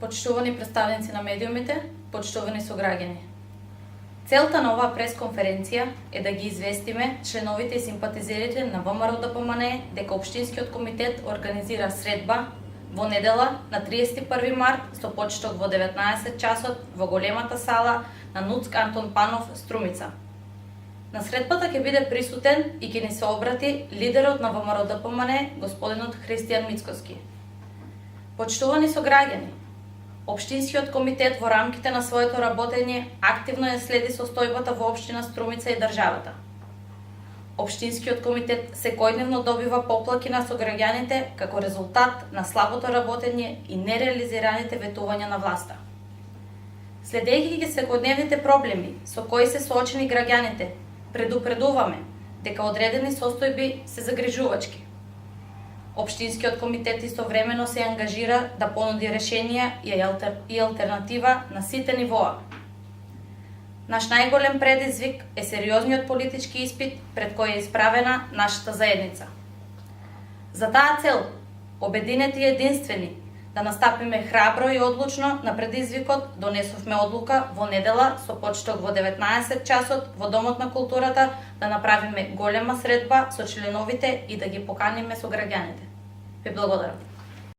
Почитувани представници на медиумите, почитувани сограѓани. Целта на оваа пресконференција е да ги известиме членовите и симпатизерите на ВМРО-ДПМНЕ дека Општинскиот комитет организира средба во недела на 31 март со почеток во 19 часот во големата сала на НУЦК Антон Панов, Струмица. На средбата ќе биде присутен и ќе ни се обрати лидерот на ВМРО-ДПМНЕ, господинот Христијан Мицкоски. Почитувани сограѓани, Општинскиот комитет во рамките на своето работење активно ја следи состојбата во општина Струмица и државата. Општинскиот комитет секојдневно добива поплаки на сограѓаните како резултат на слабото работење и нереализираните ветувања на власта. Следејќи ги секојдневните проблеми со кои се соочени граѓаните, предупредуваме дека одредени состојби се загрижувачки. Општинскиот комитет истовремено се ангажира да понуди решенија и алтернатива на сите нивоа. Наш најголем предизвик е сериозниот политички испит пред кој е исправена нашата заедница. За таа цел, обединети и единствени, да настапиме храбро и одлучно на предизвикот, донесовме одлука во недела со почеток во 19 часот во Домот на културата да направиме голема средба со членовите и да ги поканиме сограѓаните. Ви благодарам.